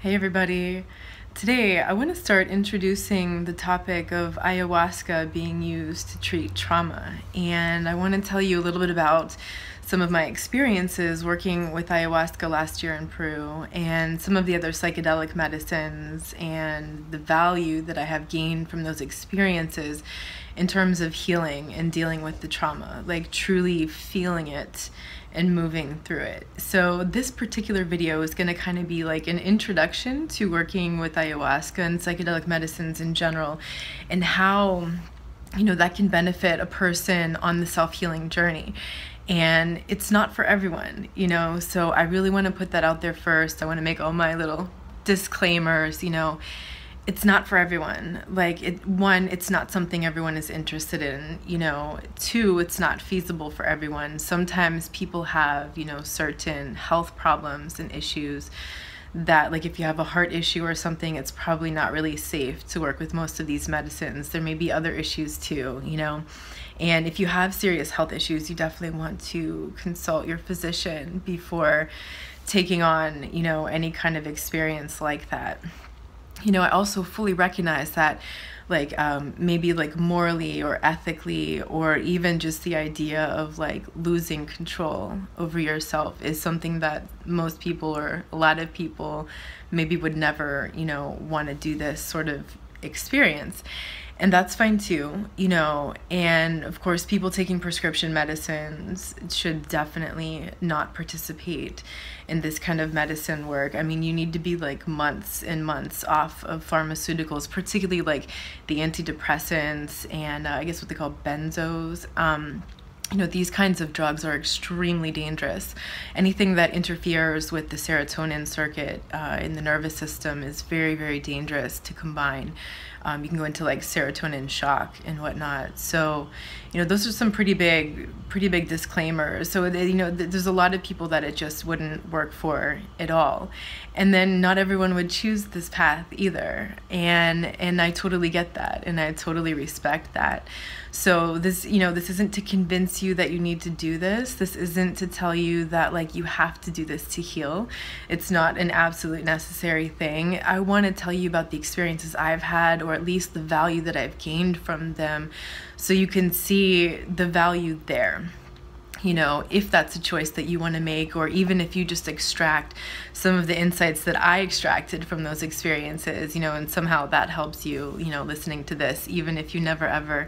Hey everybody. Today I want to start introducing the topic of ayahuasca being used to treat trauma, and I want to tell you a little bit about some of my experiences working with ayahuasca last year in Peru and some of the other psychedelic medicines and the value that I have gained from those experiences in terms of healing and dealing with the trauma, like truly feeling it and moving through it. So this particular video is going to kind of be like an introduction to working with ayahuasca and psychedelic medicines in general, and how that can benefit a person on the self-healing journey. And it's not for everyone, so I really want to put that out there first. I want to make all my little disclaimers. It's not for everyone. One, it's not something everyone is interested in. Two, it's not feasible for everyone. Sometimes people have, certain health problems and issues that, like, if you have a heart issue or something, it's probably not really safe to work with most of these medicines. There may be other issues too, And if you have serious health issues, you definitely want to consult your physician before taking on, any kind of experience like that. I also fully recognize that maybe morally or ethically, or even just the idea of losing control over yourself is something that most people, or a lot of people, maybe would never, want to do this sort of experience. And that's fine too, and of course people taking prescription medicines should definitely not participate in this kind of medicine work. I mean, you need to be months and months off of pharmaceuticals, particularly the antidepressants and I guess what they call benzos. These kinds of drugs are extremely dangerous. Anything that interferes with the serotonin circuit in the nervous system is very, very dangerous to combine. You can go into serotonin shock and whatnot. So, those are some pretty big disclaimers. So, there's a lot of people that it just wouldn't work for at all. And then not everyone would choose this path either. And I totally get that, and I totally respect that. So this, this isn't to convince you that you need to do this. This isn't to tell you that you have to do this to heal. It's not an absolute necessary thing. I want to tell you about the experiences I've had, or at least the value that I've gained from them, so you can see the value there. If that's a choice that you want to make, or even if you just extract some of the insights that I extracted from those experiences, and somehow that helps you, listening to this, even if you never ever,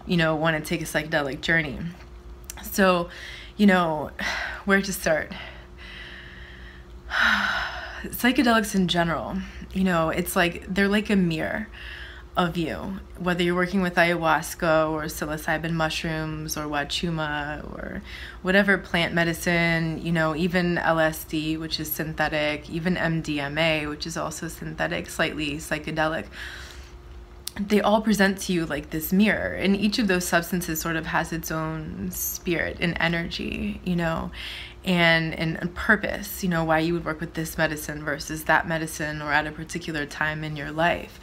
want to take a psychedelic journey. So, where to start? Psychedelics in general, it's they're like a mirror of you, whether you're working with ayahuasca or psilocybin mushrooms or wachuma or whatever plant medicine, even LSD, which is synthetic, even MDMA, which is also synthetic, slightly psychedelic. They all present to you like this mirror, and each of those substances sort of has its own spirit and energy, and purpose, why you would work with this medicine versus that medicine, or at a particular time in your life.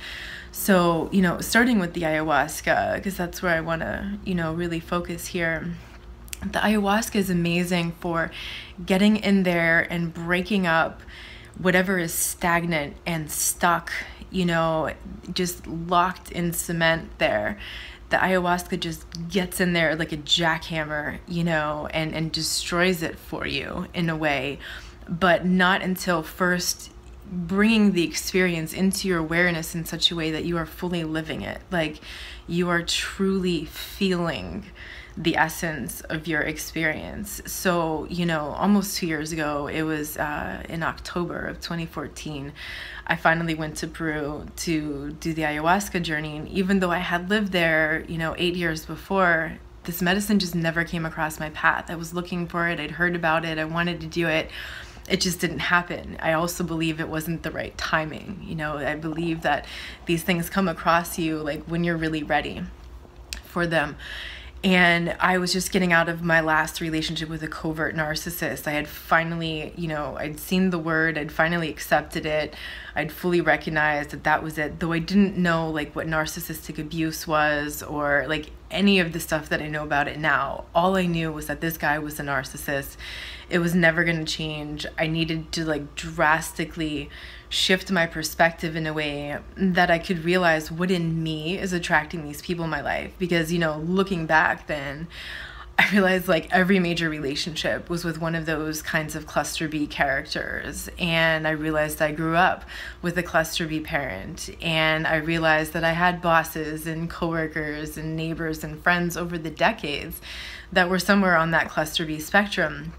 So, starting with the ayahuasca, because that's where I want to, really focus here. The ayahuasca is amazing for getting in there and breaking up whatever is stagnant and stuck, just locked in cement there. The ayahuasca just gets in there like a jackhammer, and destroys it for you in a way, but not until first bringing the experience into your awareness in such a way that you are fully living it. You are truly feeling the essence of your experience. So, almost 2 years ago, it was in October of 2014, I finally went to Peru to do the ayahuasca journey. And even though I had lived there, 8 years before, this medicine just never came across my path. I was looking for it. I'd heard about it. I wanted to do it. It just didn't happen. I also believe it wasn't the right timing. I believe that these things come across you when you're really ready for them. And I was just getting out of my last relationship with a covert narcissist. I had finally, I'd seen the word, I'd finally accepted it. I'd fully recognized that that was it, though I didn't know what narcissistic abuse was, or any of the stuff that I know about it now. All I knew was that this guy was a narcissist. It was never going to change. I needed to like drastically shift my perspective in a way that I could realize what in me is attracting these people in my life. Because, you know, looking back then, I realized like every major relationship was with one of those kinds of cluster B characters. And I realized I grew up with a cluster B parent. And I realized that I had bosses and coworkers and neighbors and friends over the decades that were somewhere on that cluster B spectrum.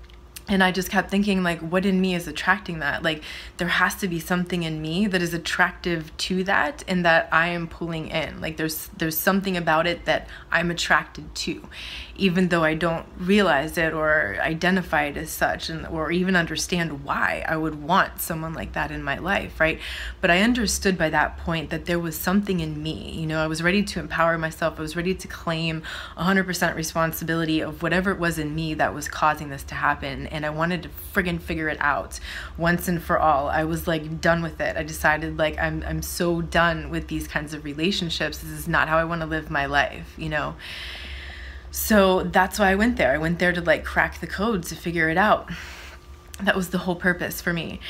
And I just kept thinking, like, what in me is attracting that? Like, there has to be something in me that is attractive to that and that I am pulling in. Like, there's something about it that I'm attracted to, even though I don't realize it or identify it as such, or even understand why I would want someone like that in my life, right? But I understood by that point that there was something in me. You know, I was ready to empower myself. I was ready to claim 100% responsibility of whatever it was in me that was causing this to happen. And I wanted to friggin' figure it out once and for all. I was like done with it. I decided like I'm so done with these kinds of relationships. This is not how I want to live my life, you know? So that's why I went there. I went there to like crack the code, to figure it out. That was the whole purpose for me.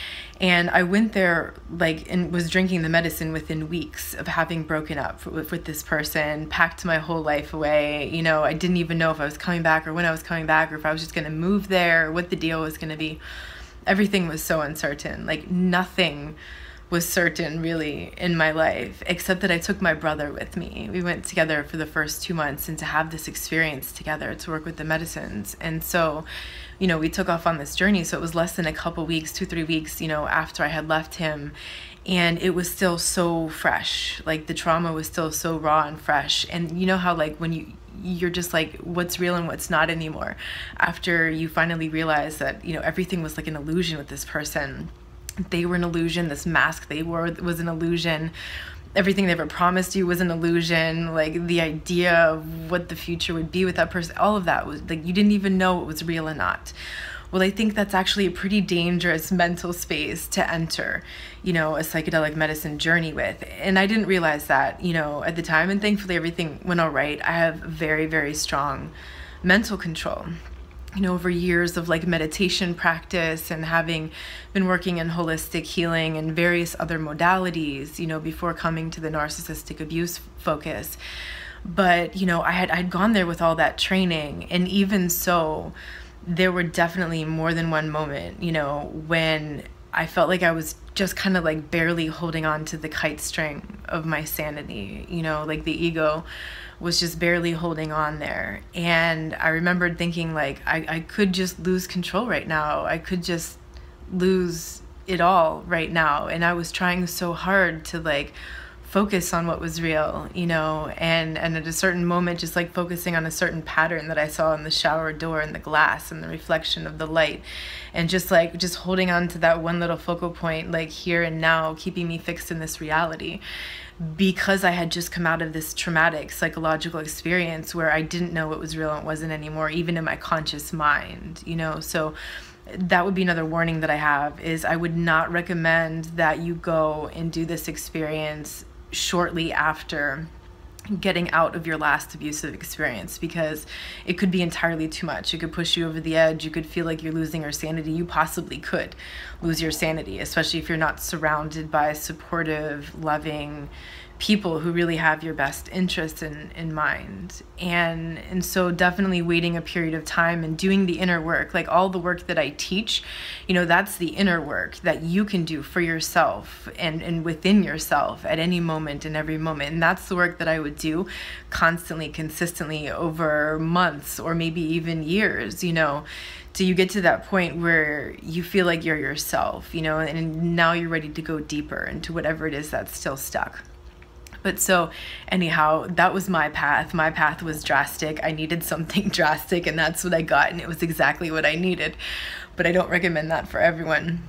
And I went there like and was drinking the medicine within weeks of having broken up with this person, packed my whole life away. You know, I didn't even know if I was coming back or when I was coming back, or if I was just going to move there, or what the deal was going to be. Everything was so uncertain. Like nothing was certain really in my life, except that I took my brother with me. We went together for the first 2 months, and to have this experience together, to work with the medicines. And so, you know, we took off on this journey. So it was less than a couple weeks, 2-3 weeks, you know, after I had left him. And it was still so fresh. Like the trauma was still so raw and fresh. And you know how like when you're just like, what's real and what's not anymore, after you finally realize that, you know, everything was like an illusion with this person. They were an illusion. This mask they wore was an illusion. Everything they ever promised you was an illusion. Like the idea of what the future would be with that person, all of that was like, you didn't even know it was real or not. Well, I think that's actually a pretty dangerous mental space to enter, you know, a psychedelic medicine journey with. And I didn't realize that, you know, at the time. And thankfully everything went all right. I have very, very strong mental control. You know, over years of like meditation practice and having been working in holistic healing and various other modalities, you know, before coming to the narcissistic abuse focus. But, you know, I'd gone there with all that training. And even so, there were definitely more than one moment, you know, when I felt like I was just kind of like barely holding on to the kite string of my sanity, you know, like the ego was just barely holding on there. And I remembered thinking like, I could just lose control right now. I could just lose it all right now. And I was trying so hard to like focus on what was real, you know, and at a certain moment, just like focusing on a certain pattern that I saw in the shower door and the glass and the reflection of the light, and just holding on to that one little focal point, like here and now, keeping me fixed in this reality. Because I had just come out of this traumatic psychological experience where I didn't know what was real and wasn't anymore, even in my conscious mind, you know. So that would be another warning that I have, is I would not recommend that you go and do this experience shortly after getting out of your last abusive experience, because it could be entirely too much. It could push you over the edge. You could feel like you're losing your sanity. You possibly could lose your sanity, especially if you're not surrounded by supportive, loving people who really have your best interest in mind. And so definitely waiting a period of time and doing the inner work, like all the work that I teach, you know, that's the inner work that you can do for yourself and within yourself at any moment and every moment. And that's the work that I would do constantly, consistently over months or maybe even years, you know, till you get to that point where you feel like you're yourself, you know, and now you're ready to go deeper into whatever it is that's still stuck. But so anyhow, that was my path. My path was drastic. I needed something drastic, and that's what I got, and it was exactly what I needed. But I don't recommend that for everyone.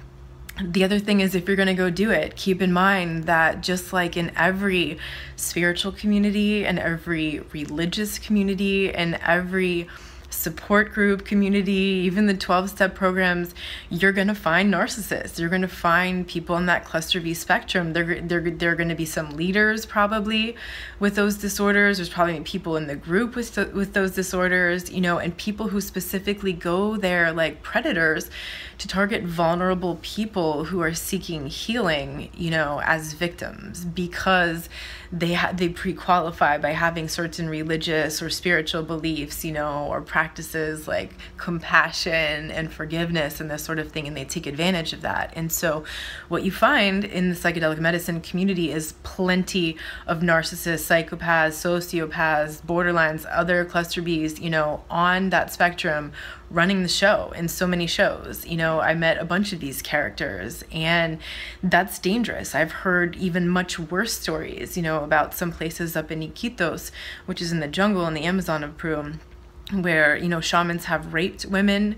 The other thing is, if you're going to go do it, keep in mind that just like in every spiritual community and every religious community and every support group community, even the 12-step programs, you're going to find narcissists. You're going to find people in that cluster B spectrum. There are going to be some leaders probably with those disorders. There's probably people in the group with those disorders, you know, and people who specifically go there like predators to target vulnerable people who are seeking healing, you know, as victims, because they pre-qualify by having certain religious or spiritual beliefs, you know, or practices like compassion and forgiveness and this sort of thing, and they take advantage of that. And so what you find in the psychedelic medicine community is plenty of narcissists, psychopaths, sociopaths, borderlines, other cluster Bs, you know, on that spectrum, running the show in so many shows. You know, I met a bunch of these characters, and that's dangerous. I've heard even much worse stories, you know, about some places up in Iquitos, which is in the jungle in the Amazon of Peru, where, you know, shamans have raped women,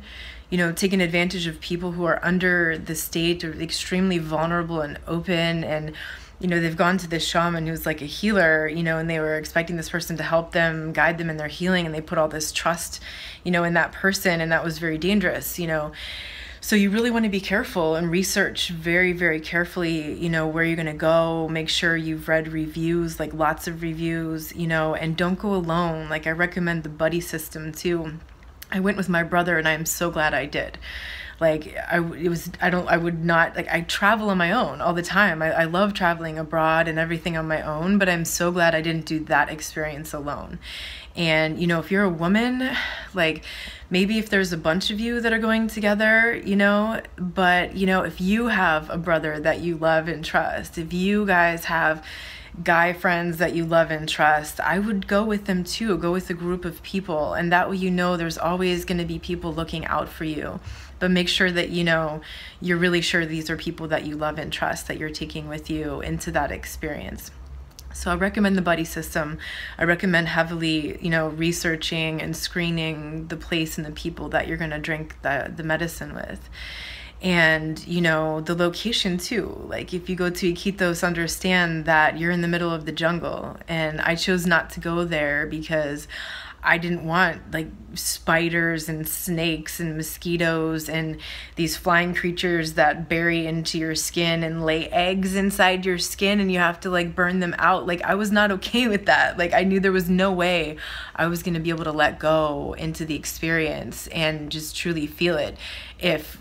you know, taken advantage of people who are under the state or extremely vulnerable and open. And you know, they've gone to this shaman who's like a healer, you know, and they were expecting this person to help them, guide them in their healing, and they put all this trust, you know, in that person, and that was very dangerous, you know. So you really want to be careful and research very, very carefully, you know, where you're going to go. Make sure you've read reviews, like lots of reviews, you know, and don't go alone. Like, I recommend the buddy system too. I went with my brother, and I am so glad I did. Like, I would not, like, I travel on my own all the time. I love traveling abroad and everything on my own, but I'm so glad I didn't do that experience alone. And, you know, if you're a woman, like, maybe if there's a bunch of you that are going together, you know, but, you know, if you have a brother that you love and trust, if you guys have guy friends that you love and trust, I would go with them too. Go with a group of people, and that way, you know, there's always going to be people looking out for you. But make sure that, you know, you're really sure these are people that you love and trust, that you're taking with you into that experience. So I recommend the buddy system. I recommend heavily, you know, researching and screening the place and the people that you're going to drink the medicine with. And, you know, the location too. Like, if you go to Iquitos, understand that you're in the middle of the jungle. And I chose not to go there because I didn't want like spiders and snakes and mosquitoes and these flying creatures that bury into your skin and lay eggs inside your skin, and you have to like burn them out. Like, I was not okay with that. Like, I knew there was no way I was going to be able to let go into the experience and just truly feel it if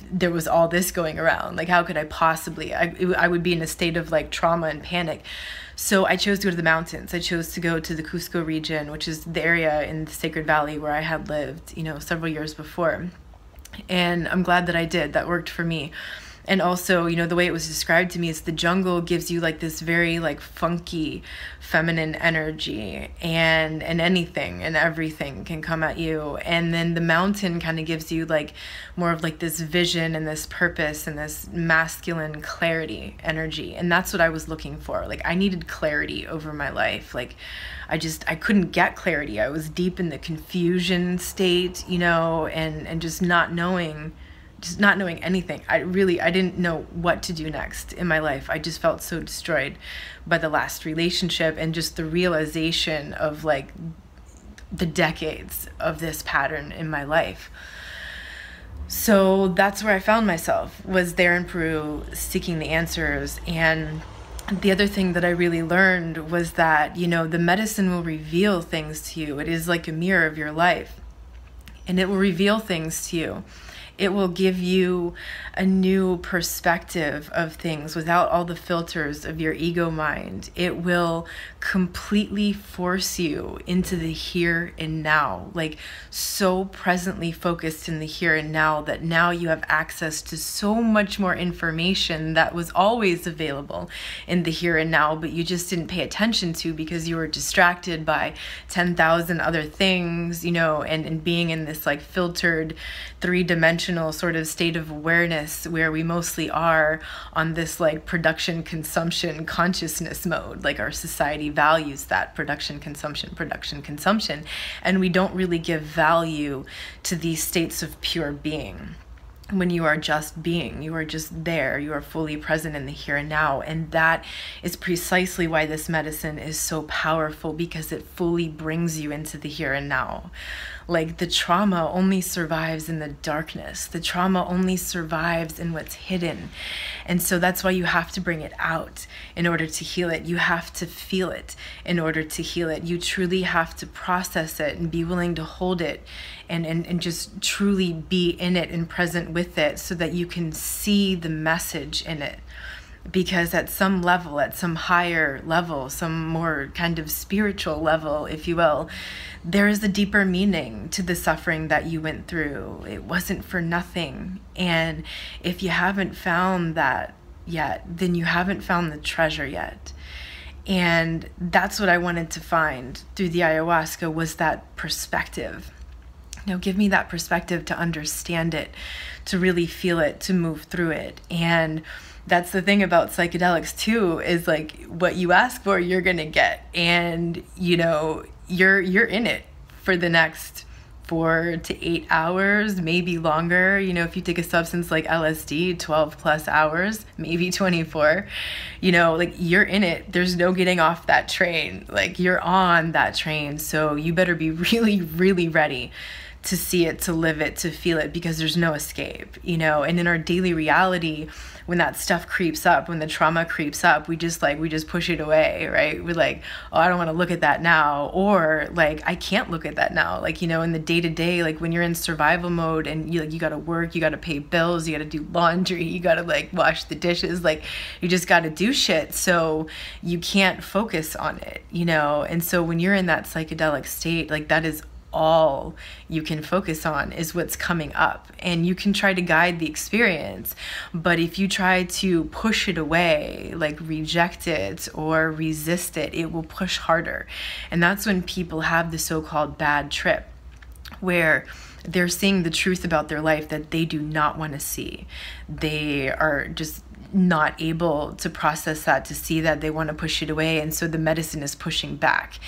there was all this going around. Like, how could I possibly? I would be in a state of like trauma and panic. So I chose to go to the mountains. I chose to go to the Cusco region, which is the area in the Sacred Valley where I had lived, you know, several years before. And I'm glad that I did. That worked for me. And also, you know, the way it was described to me is the jungle gives you like this very like funky feminine energy, and anything and everything can come at you. And then the mountain kind of gives you like more of like this vision and this purpose and this masculine clarity energy. And that's what I was looking for. Like, I needed clarity over my life. Like, I couldn't get clarity. I was deep in the confusion state, you know, and just not knowing anything. I didn't know what to do next in my life. I just felt so destroyed by the last relationship, and just the realization of like the decades of this pattern in my life. So that's where I found myself, was there in Peru, seeking the answers. And the other thing that I really learned was that, you know, the medicine will reveal things to you. It is like a mirror of your life, and it will reveal things to you. It will give you a new perspective of things without all the filters of your ego mind. It will completely force you into the here and now, like so presently focused in the here and now, that now you have access to so much more information that was always available in the here and now, but you just didn't pay attention to because you were distracted by 10,000 other things, you know, and being in this like filtered three-dimensional sort of state of awareness where we mostly are on this like production consumption consciousness mode. Like, our society values that production consumption, and we don't really give value to these states of pure being. when you are just being, you are just there, you are fully present in the here and now. And that is precisely why this medicine is so powerful, because it fully brings you into the here and now. Like, the trauma only survives in the darkness. The trauma only survives in what's hidden. And so that's why you have to bring it out in order to heal it. You have to feel it in order to heal it. You truly have to process it and be willing to hold it and just truly be in it and present with it, so that you can see the message in it. Because at some level, at some higher level, some more kind of spiritual level, if you will, there is a deeper meaning to the suffering that you went through. It wasn't for nothing. And if you haven't found that yet, then you haven't found the treasure yet. And that's what I wanted to find through the ayahuasca, was that perspective. Give me that perspective to understand it, to really feel it, to move through it. And that's the thing about psychedelics too, is like, what you ask for, you're gonna get. And you're in it for the next 4 to 8 hours, maybe longer. If you take a substance like LSD, 12 plus hours, maybe 24, like, you're in it. There's no getting off that train. Like, you're on that train. So you better be really, really ready to see it, to live it, to feel it, because there's no escape, and in our daily reality, when that stuff creeps up, when the trauma creeps up, we just push it away, right? We're like, oh, I don't want to look at that now, or like, I can't look at that now. Like, in the day-to-day, like, when you're in survival mode and you got to work, you got to pay bills, you got to do laundry, you got to like wash the dishes, like, you just got to do shit. So you can't focus on it, and so when you're in that psychedelic state, like, that is all you can focus on, is what's coming up. And you can try to guide the experience, but if you try to push it away, like reject it or resist it, it will push harder. And that's when people have the so-called bad trip, where they're seeing the truth about their life that they do not want to see. They are just not able to process that, to see that. They want to push it away, and so the medicine is pushing back,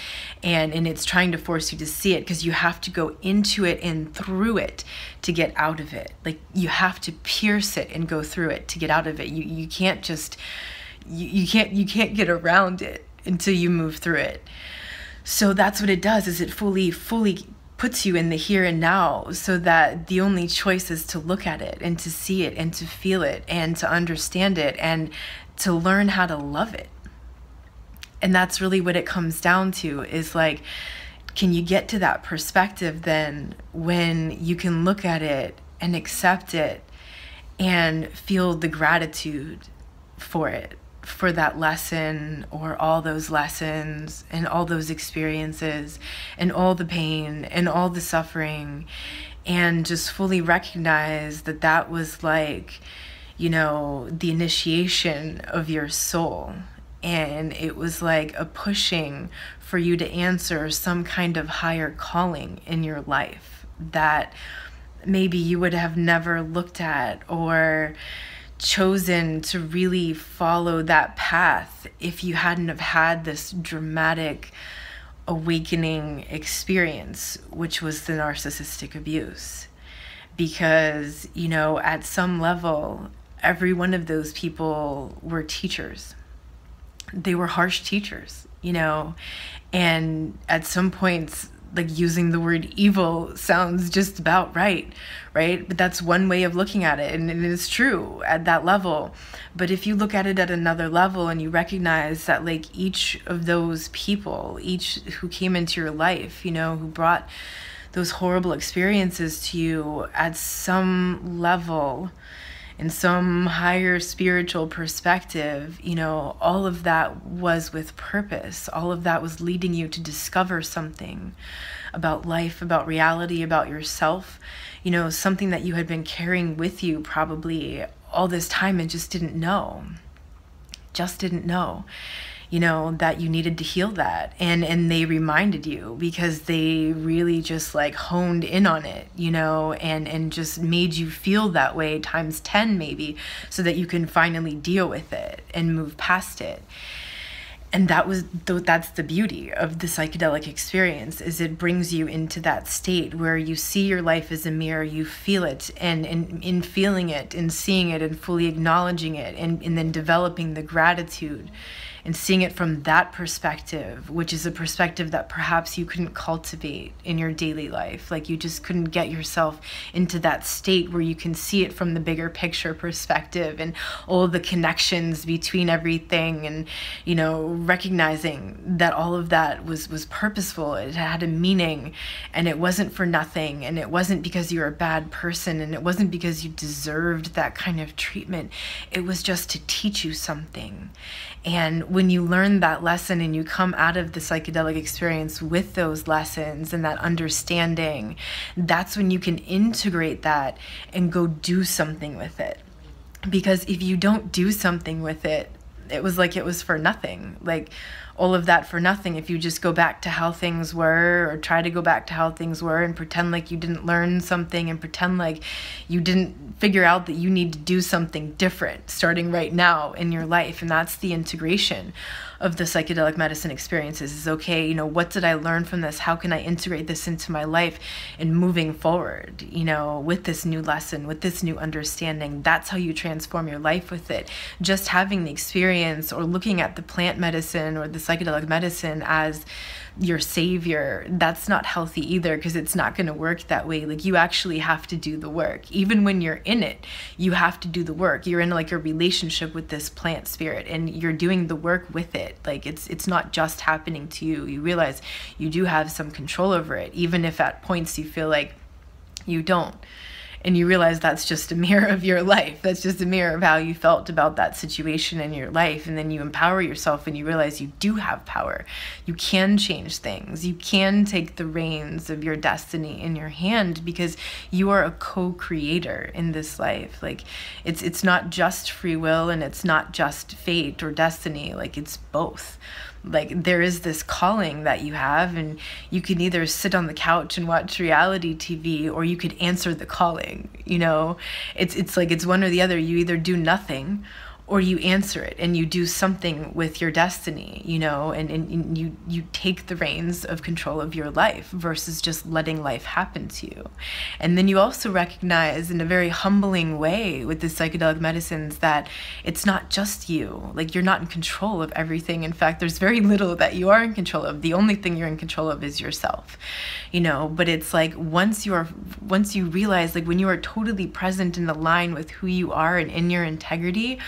and it's trying to force you to see it, because you have to go into it and through it to get out of it. Like, you have to pierce it and go through it to get out of it. You can't just you can't get around it until you move through it. So that's what it does, is it fully puts you in the here and now, so that the only choice is to look at it and to see it and to feel it and to understand it and to learn how to love it. And that's really what it comes down to, is like, can you get to that perspective then, when you can look at it and accept it and feel the gratitude for it, for that lesson, or all those lessons and all those experiences and all the pain and all the suffering, and just fully recognize that that was like, the initiation of your soul. And it was like a pushing for you to answer some kind of higher calling in your life that maybe you would have never looked at or chosen to really follow that path if you hadn't have had this dramatic awakening experience, which was the narcissistic abuse. Because, at some level, every one of those people were teachers. They were harsh teachers, and at some points, like, using the word evil sounds just about right? But that's one way of looking at it, and it is true at that level. But if you look at it at another level and you recognize that, like, each of those people, each who came into your life, who brought those horrible experiences to you, at some level, in some higher spiritual perspective, all of that was with purpose. All of that was leading you to discover something about life, about reality, about yourself, something that you had been carrying with you probably all this time and just didn't know, that you needed to heal that. And they reminded you, because they really just like honed in on it, and just made you feel that way times 10 maybe, so that you can finally deal with it and move past it. And that's the beauty of the psychedelic experience, is it brings you into that state where you see your life as a mirror, you feel it, and in feeling it and seeing it and fully acknowledging it, and then developing the gratitude and seeing it from that perspective, which is a perspective that perhaps you couldn't cultivate in your daily life. Like, you just couldn't get yourself into that state where you can see it from the bigger picture perspective and all the connections between everything, and, you know, recognizing that all of that was purposeful. It had a meaning, and it wasn't for nothing, and it wasn't because you're a bad person, and it wasn't because you deserved that kind of treatment. It was just to teach you something. And when you learn that lesson and you come out of the psychedelic experience with those lessons and that understanding, that's when you can integrate that and go do something with it. Because if you don't do something with it, it was like it was for nothing. Like, all of that for nothing if you just go back to how things were, or try to go back to how things were and pretend like you didn't learn something, and pretend like you didn't figure out that you need to do something different starting right now in your life. And that's the integration of the psychedelic medicine experiences, is, okay, you know, what did I learn from this? How can I integrate this into my life and moving forward, you know, with this new lesson, with this new understanding? That's how you transform your life with it. Just having the experience or looking at the plant medicine or the psychedelic medicine as your savior, that's not healthy either, because it's not going to work that way. Like, you actually have to do the work. Even when you're in it, you have to do the work. You're in like a relationship with this plant spirit, and you're doing the work with it. Like, it's not just happening to you. You realize you do have some control over it, even if at points you feel like you don't. And you realize that's just a mirror of your life. That's just a mirror of how you felt about that situation in your life. And then you empower yourself and you realize you do have power. You can change things. You can take the reins of your destiny in your hand, because you are a co-creator in this life. Like, it's not just free will, and it's not just fate or destiny. Like, it's both. Like, there is this calling that you have, and you can either sit on the couch and watch reality TV, or you could answer the calling, you know? It's like, it's one or the other. You either do nothing, or you answer it and you do something with your destiny, you know, and you take the reins of control of your life versus just letting life happen to you. And then you also recognize in a very humbling way with the psychedelic medicines that it's not just you. Like, you're not in control of everything. In fact, there's very little that you are in control of. The only thing you're in control of is yourself, you know. But it's like, once you realize, like, when you are totally present in the line with who you are and in your integrity,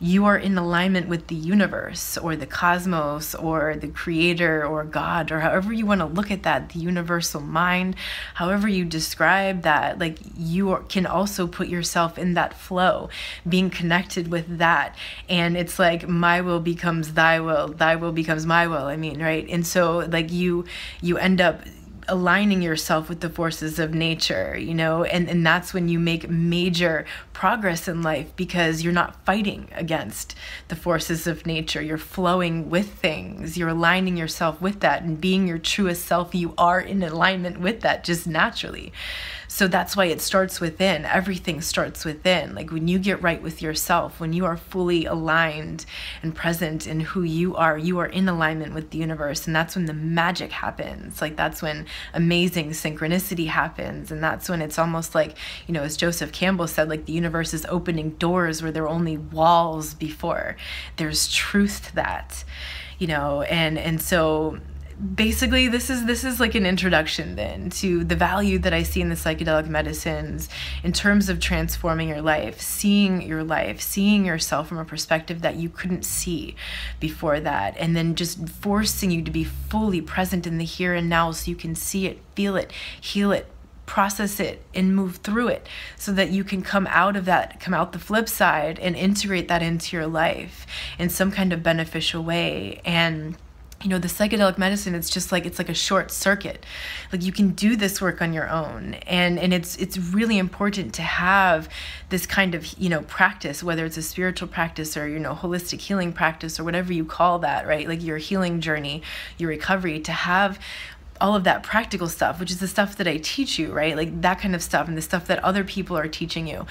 you are in alignment with the universe or the cosmos or the creator or God, or however you want to look at that, the universal mind, however you describe that. Like, you can also put yourself in that flow, being connected with that. And it's like, my will becomes thy will becomes my will. I mean, right? And so, like, you end up aligning yourself with the forces of nature, you know, and that's when you make major progress in life, because you're not fighting against the forces of nature. You're flowing with things. You're aligning yourself with that, and being your truest self, you are in alignment with that just naturally. So that's why it starts within. Everything starts within. Like, when you get right with yourself, when you are fully aligned and present in who you are in alignment with the universe. And that's when the magic happens. Like, that's when amazing synchronicity happens. And that's when it's almost like, you know, as Joseph Campbell said, like, the universe is opening doors where there were only walls before. There's truth to that, you know, and so basically, this is like an introduction then to the value that I see in the psychedelic medicines in terms of transforming your life, seeing yourself from a perspective that you couldn't see before that, and then just forcing you to be fully present in the here and now, so you can see it, feel it, heal it, process it, and move through it, so that you can come out the flip side and integrate that into your life in some kind of beneficial way. And you know, the psychedelic medicine, it's like a short circuit. Like, you can do this work on your own, and it's really important to have this kind of, you know, practice, whether it's a spiritual practice or, you know, holistic healing practice or whatever you call that, right? Like, your healing journey, your recovery, to have all of that practical stuff, which is the stuff that I teach you, right? Like that kind of stuff, and the stuff that other people are teaching you.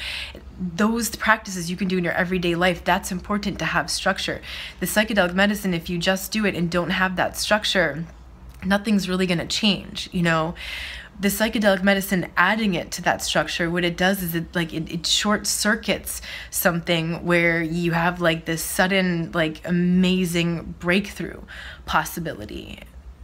Those practices you can do in your everyday life, that's important to have structure. The psychedelic medicine, if you just do it and don't have that structure, nothing's really going to change, you know? The psychedelic medicine, adding it to that structure, what it does is it short circuits something where you have like this sudden, like amazing breakthrough possibility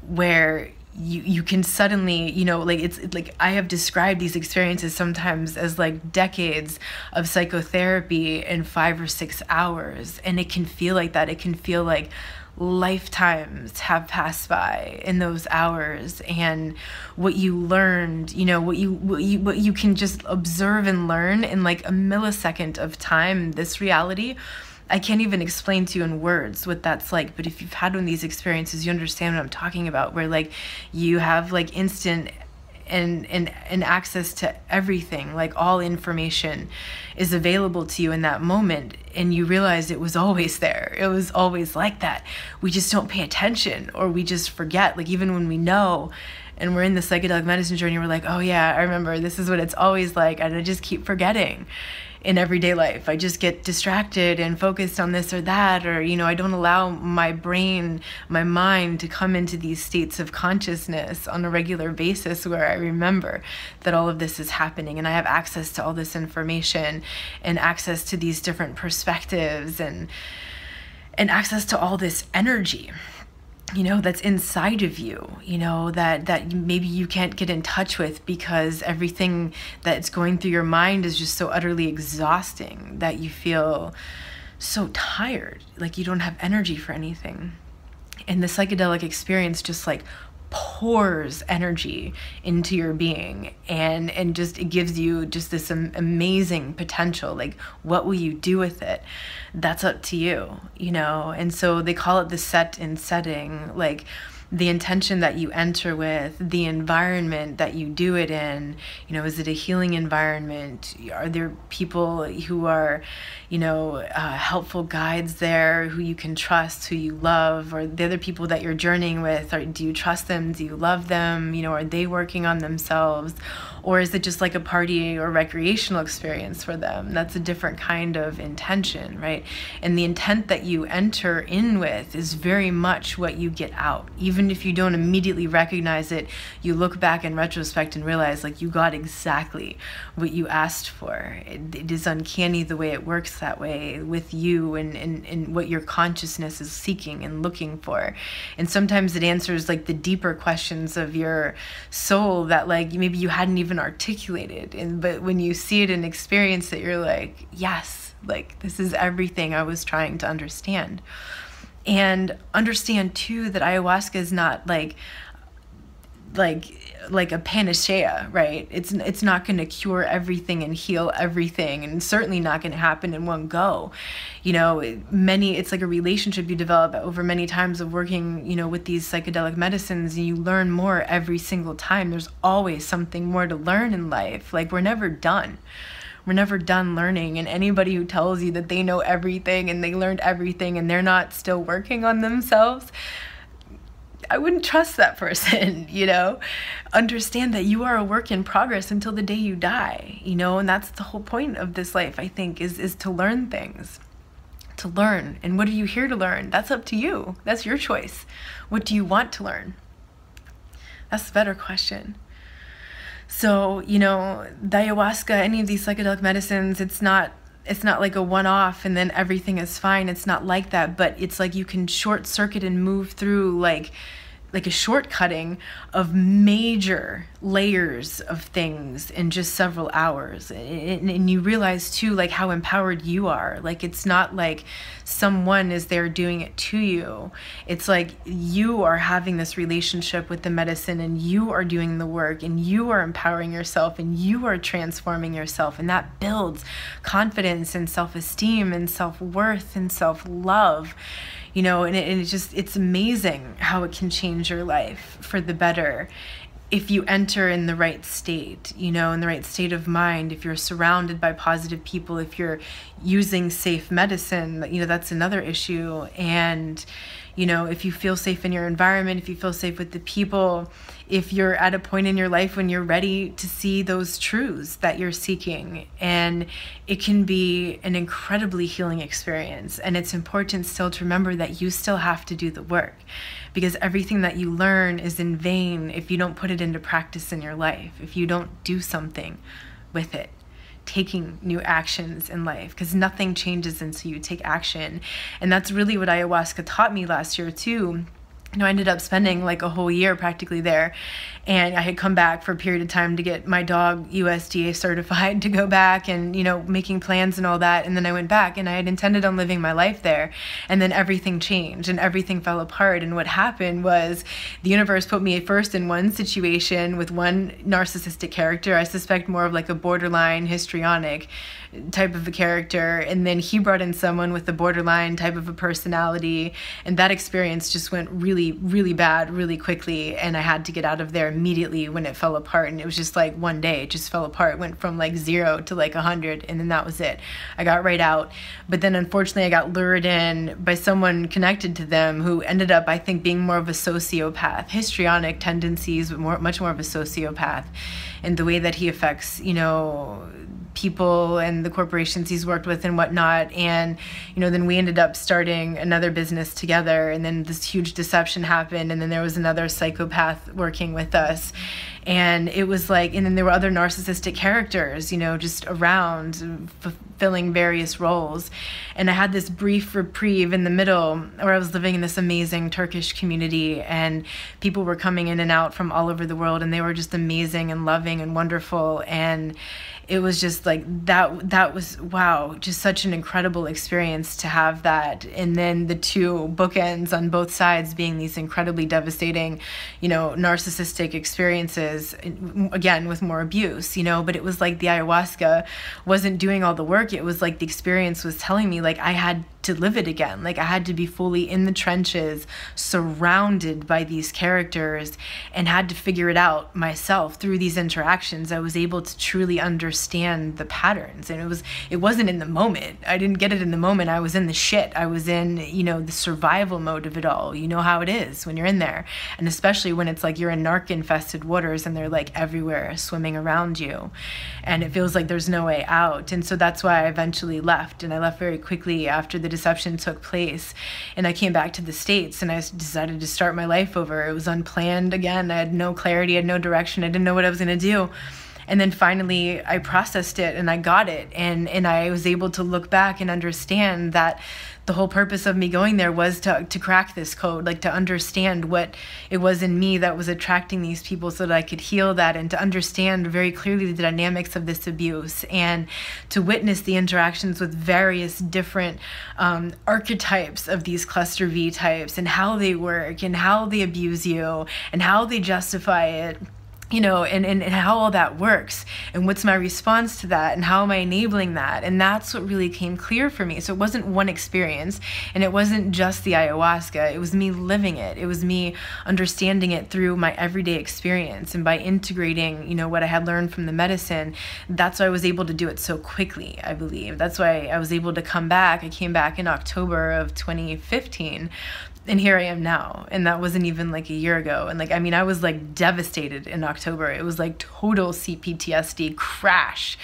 where you can suddenly, you know, like it's like I have described these experiences sometimes as like decades of psychotherapy in 5 or 6 hours, and it can feel like that. It can feel like lifetimes have passed by in those hours, and what you learned, you know, what you can just observe and learn in like a millisecond of time, this reality, I can't even explain to you in words what that's like. But if you've had one of these experiences, you understand what I'm talking about, where like you have like instant and access to everything, like all information is available to you in that moment, and you realize it was always there. It was always like that. We just don't pay attention, or we just forget. Like even when we know and we're in the psychedelic medicine journey, we're like, oh yeah, I remember, this is what it's always like, and I just keep forgetting. In everyday life, I just get distracted and focused on this or that, or, you know, I don't allow my brain, my mind to come into these states of consciousness on a regular basis where I remember that all of this is happening, and I have access to all this information and access to these different perspectives and access to all this energy, you know, that's inside of you, you know, that maybe you can't get in touch with because everything that's going through your mind is just so utterly exhausting that you feel so tired, like you don't have energy for anything. And the psychedelic experience just like pours energy into your being, and just it gives you just this amazing potential. Like, what will you do with it? That's up to you, you know. And so they call it the set and setting, like the intention that you enter with, the environment that you do it in. You know, is it a healing environment? Are there people who are, you know, helpful guides there who you can trust, who you love? Or the other people that you're journeying with, or do you trust them? Do you love them? You know, are they working on themselves? Or is it just like a party or recreational experience for them? That's a different kind of intention, right? And the intent that you enter in with is very much what you get out. Even if you don't immediately recognize it, you look back in retrospect and realize like you got exactly what you asked for. It is uncanny the way it works that way with you and what your consciousness is seeking and looking for. And sometimes it answers like the deeper questions of your soul that like maybe you hadn't even articulated, but when you see it and experience it, you're like, yes, like this is everything I was trying to understand. And understand too that ayahuasca is not like a panacea, right? It's not going to cure everything and heal everything, and certainly not going to happen in one go. You know, it's like a relationship you develop over many times of working, you know, with these psychedelic medicines, and you learn more every single time. There's always something more to learn in life. Like, we're never done. We're never done learning, and anybody who tells you that they know everything and they learned everything and they're not still working on themselves, I wouldn't trust that person, you know. Understand that you are a work in progress until the day you die, you know, and that's the whole point of this life, I think, is to learn things. To learn. And what are you here to learn? That's up to you. That's your choice. What do you want to learn? That's the better question. So, you know, the ayahuasca, any of these psychedelic medicines, it's not like a one-off and then everything is fine. It's not like that, but it's like you can short circuit and move through like a shortcutting of major layers of things in just several hours. And you realize too, like how empowered you are. Like, it's not like someone is there doing it to you. It's like you are having this relationship with the medicine, and you are doing the work, and you are empowering yourself, and you are transforming yourself. And that builds confidence and self-esteem and self-worth and self-love. You know, and it's amazing how it can change your life for the better. if you enter in the right state, in the right state of mind, if you're surrounded by positive people, if you're using safe medicine, that's another issue. And, if you feel safe in your environment, if you feel safe with the people, if you're at a point in your life when you're ready to see those truths that you're seeking. And it can be an incredibly healing experience. And it's important still to remember that you still have to do the work, because everything that you learn is in vain if you don't put it into practice in your life, if you don't do something with it, taking new actions in life, because nothing changes until you take action. And that's really what ayahuasca taught me last year too. I ended up spending like a whole year practically there, and I had come back for a period of time to get my dog USDA certified to go back and, making plans and all that. And then I went back and I had intended on living my life there, and then everything changed and everything fell apart. And what happened was the universe put me first in one situation with one narcissistic character. I suspect more of like a borderline histrionic type of a character, and then he brought in someone with a borderline type of a personality, and that experience just went really, really bad really quickly, and I had to get out of there immediately when it fell apart. And it was just like one day it just fell apart. It went from like 0 to like 100, and then that was it. I got right out. But then unfortunately I got lured in by someone connected to them who ended up, I think, being more of a sociopath, histrionic tendencies, but much more of a sociopath, and the way that he affects people and the corporations he's worked with and whatnot. And then we ended up starting another business together, and then this huge deception happened, and then there was another psychopath working with us. And it was like, and then there were other narcissistic characters, just around fulfilling various roles. And I had this brief reprieve in the middle where I was living in this amazing Turkish community, and people were coming in and out from all over the world, and they were just amazing and loving and wonderful. And it was just like that was, wow, just such an incredible experience to have that. And then the two bookends on both sides being these incredibly devastating, narcissistic experiences, again, with more abuse, but it was like the ayahuasca wasn't doing all the work. It was like the experience was telling me like I had to live it again. Like I had to be fully in the trenches, surrounded by these characters, and had to figure it out myself through these interactions. I was able to truly understand the patterns, and it wasn't in the moment. I didn't get it in the moment. I was in the shit. I was in, the survival mode of it all. You know how it is when you're in there, and especially when it's like you're in narc-infested waters and they're like everywhere swimming around you, and it feels like there's no way out. And so that's why I eventually left, and I left very quickly after the deception took place, and I came back to the States, and I decided to start my life over. It was unplanned again. I had no clarity, I had no direction, I didn't know what I was going to do. And then finally I processed it and I got it, and I was able to look back and understand that the whole purpose of me going there was to crack this code, like to understand what it was in me that was attracting these people so that I could heal that, and to understand very clearly the dynamics of this abuse, and to witness the interactions with various different archetypes of these cluster V types, and how they work, and how they abuse you, and how they justify it. And how all that works, and what's my response to that, and how am I enabling that? And that's what really came clear for me. So it wasn't one experience, and it wasn't just the ayahuasca. It was me living it. It was me understanding it through my everyday experience, and by integrating, what I had learned from the medicine. That's why I was able to do it so quickly, I believe. That's why I was able to come back. I came back in October of 2015. And here I am now, and that wasn't even like a year ago. And I was like devastated in October. It was like total CPTSD crash,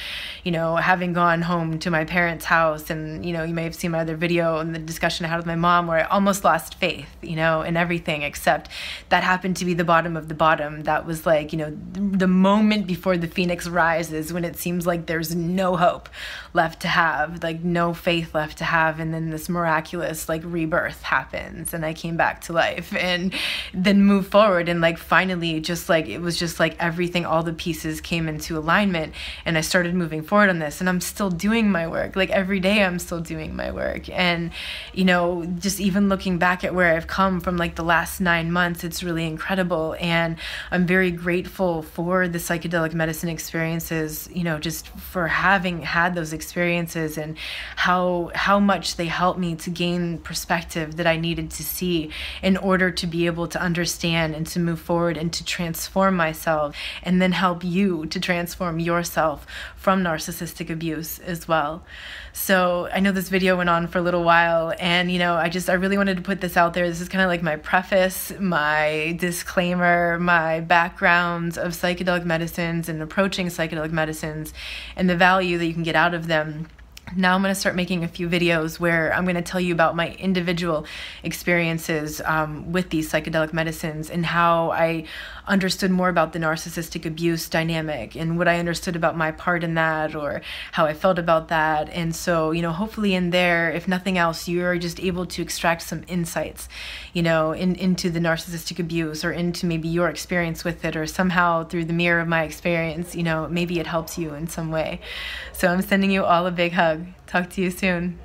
having gone home to my parents' house. And, you may have seen my other video and the discussion I had with my mom where I almost lost faith, in everything, except that happened to be the bottom of the bottom. That was like, the moment before the phoenix rises, when it seems like there's no hope left to have, like no faith left to have. And then this miraculous like rebirth happens, and I came back to life, and then moved forward, and like finally just like it was just like everything, all the pieces came into alignment, and I started moving forward on this. And I'm still doing my work, like every day I'm still doing my work. And just even looking back at where I've come from, like the last 9 months, it's really incredible. And I'm very grateful for the psychedelic medicine experiences, just for having had those experiences, and how much they helped me to gain perspective that I needed to see in order to be able to understand and to move forward and to transform myself themselves, and then help you to transform yourself from narcissistic abuse as well. So I know this video went on for a little while, and I really wanted to put this out there. This is kind of like my preface, my disclaimer, my background of psychedelic medicines and approaching psychedelic medicines and the value that you can get out of them. Now I'm going to start making a few videos where I'm going to tell you about my individual experiences with these psychedelic medicines and how I understood more about the narcissistic abuse dynamic and what I understood about my part in that, or how I felt about that. And so, hopefully in there, if nothing else, you're just able to extract some insights, into the narcissistic abuse, or into maybe your experience with it, or somehow through the mirror of my experience, maybe it helps you in some way. So I'm sending you all a big hug. Talk to you soon.